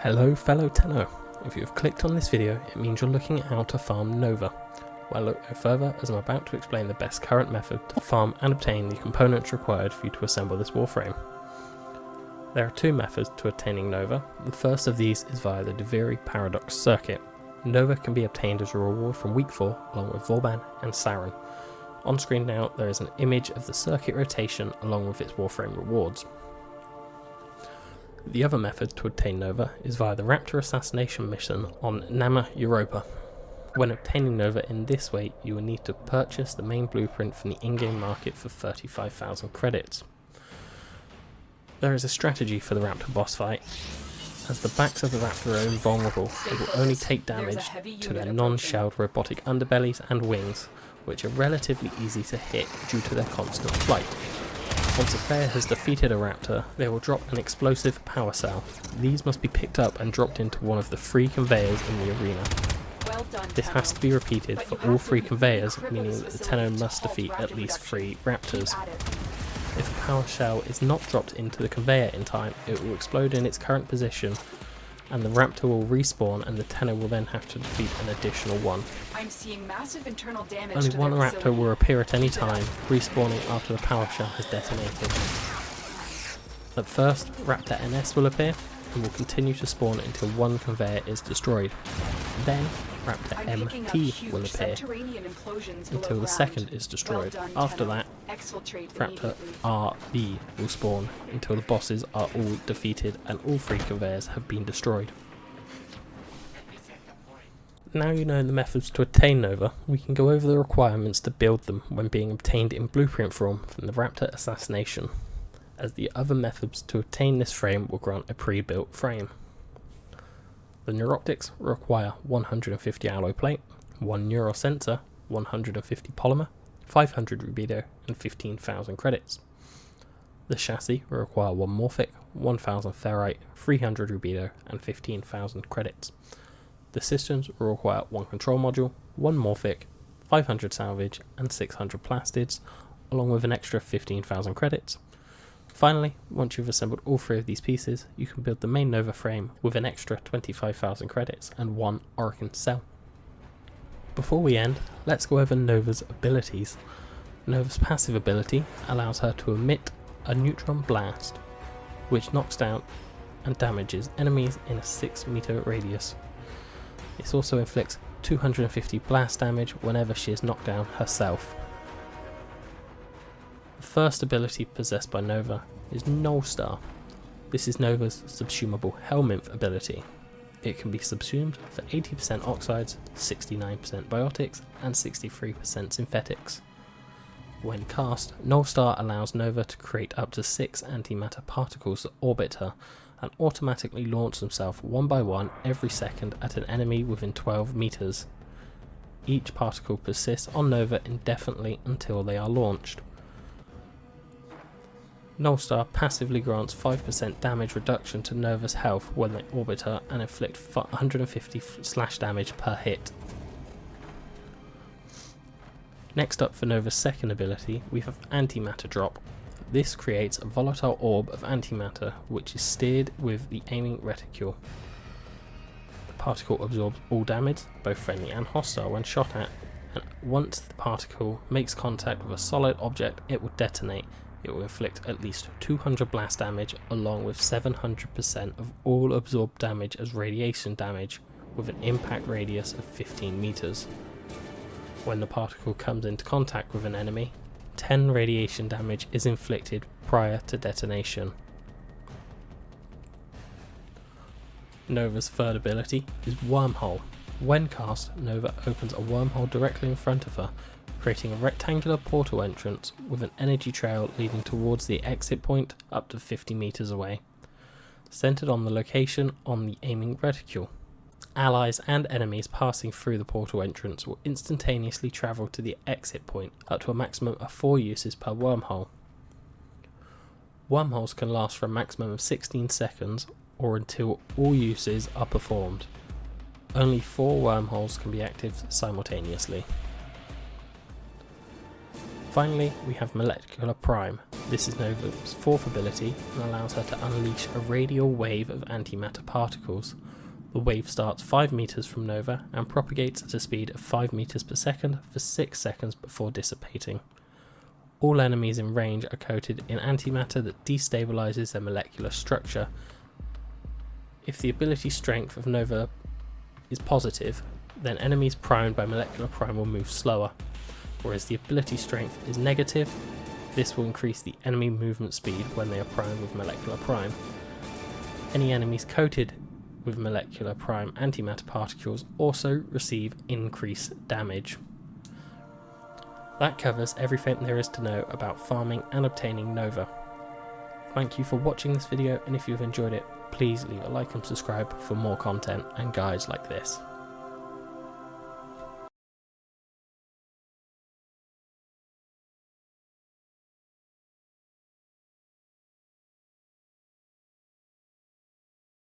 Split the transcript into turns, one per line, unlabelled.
Hello fellow Tenno, if you have clicked on this video it means you're looking at how to farm Nova. Well, look no further as I'm about to explain the best current method to farm and obtain the components required for you to assemble this Warframe. There are two methods to obtaining Nova. The first of these is via the Deviri Paradox circuit. Nova can be obtained as a reward from Week 4 along with Vauban and Saren. On screen now there is an image of the circuit rotation along with its Warframe rewards. The other method to obtain Nova is via the Raptor assassination mission on Nama Europa. When obtaining Nova in this way, you will need to purchase the main blueprint from the in-game market for 35,000 credits. There is a strategy for the Raptor boss fight. As the backs of the Raptor are invulnerable, it will only take damage to their non-shelled robotic underbellies and wings, which are relatively easy to hit due to their constant flight. Once a player has defeated a Raptor, they will drop an explosive power cell. These must be picked up and dropped into one of the free conveyors in the arena. This has to be repeated for all free conveyors, meaning that the Tenno must defeat at least 3 Raptors. If a power shell is not dropped into the conveyor in time, it will explode in its current position and the Raptor will respawn and the Tenno will then have to defeat an additional one.
I'm seeing massive internal damage.
Only one Raptor will appear at any time, respawning after the power shell has detonated. At first, Raptor NS will appear and will continue to spawn until one conveyor is destroyed. Then, Raptor MT will appear until the second is destroyed. After that, Raptor RB will spawn until the bosses are all defeated and all 3 conveyors have been destroyed. Now you know the methods to obtain Nova, we can go over the requirements to build them when being obtained in blueprint form from the Raptor assassination, as the other methods to obtain this frame will grant a pre-built frame. The neuroptics require 150 alloy plate, 1 neural sensor, 150 polymer, 500 rubido and 15,000 credits. The chassis will require 1 morphic, 1000 ferrite, 300 rubido and 15,000 credits. The systems will require 1 control module, 1 morphic, 500 salvage and 600 plastids, along with an extra 15,000 credits. Finally, once you've assembled all 3 of these pieces, you can build the main Nova frame with an extra 25,000 credits and 1 Orokin cell. Before we end, let's go over Nova's abilities. Nova's passive ability allows her to emit a neutron blast, which knocks down and damages enemies in a 6-meter radius. This also inflicts 250 blast damage whenever she is knocked down herself. The first ability possessed by Nova is Null Star. This is Nova's subsumable Helminth ability. It can be subsumed for 80% oxides, 69% biotics and 63% synthetics. When cast, Null Star allows Nova to create up to 6 antimatter particles that orbit her and automatically launch themselves one by one every second at an enemy within 12 meters. Each particle persists on Nova indefinitely until they are launched. Null Star passively grants 5% damage reduction to Nova's health when they orbit her and inflict 150 slash damage per hit. Next up for Nova's second ability, we have Antimatter Drop. This creates a volatile orb of antimatter which is steered with the aiming reticule. The particle absorbs all damage, both friendly and hostile, when shot at, and once the particle makes contact with a solid object it will detonate. It will inflict at least 200 blast damage along with 700% of all absorbed damage as radiation damage with an impact radius of 15 meters. When the particle comes into contact with an enemy, 10 radiation damage is inflicted prior to detonation. Nova's third ability is Wormhole. When cast, Nova opens a wormhole directly in front of her, creating a rectangular portal entrance with an energy trail leading towards the exit point up to 50 meters away, centered on the location on the aiming reticule. Allies and enemies passing through the portal entrance will instantaneously travel to the exit point, up to a maximum of 4 uses per wormhole. Wormholes can last for a maximum of 16 seconds or until all uses are performed. Only 4 wormholes can be active simultaneously. Finally, we have Molecular Prime. This is Nova's fourth ability and allows her to unleash a radial wave of antimatter particles. The wave starts 5 meters from Nova and propagates at a speed of 5 meters per second for 6 seconds before dissipating. All enemies in range are coated in antimatter that destabilizes their molecular structure. If the ability strength of Nova is positive, then enemies primed by molecular prime will move slower, whereas the ability strength is negative, this will increase the enemy movement speed when they are primed with molecular prime. Any enemies coated with molecular prime antimatter particles also receive increased damage. That covers everything there is to know about farming and obtaining Nova. Thank you for watching this video, and if you've enjoyed it, please leave a like and subscribe for more content and guides like this.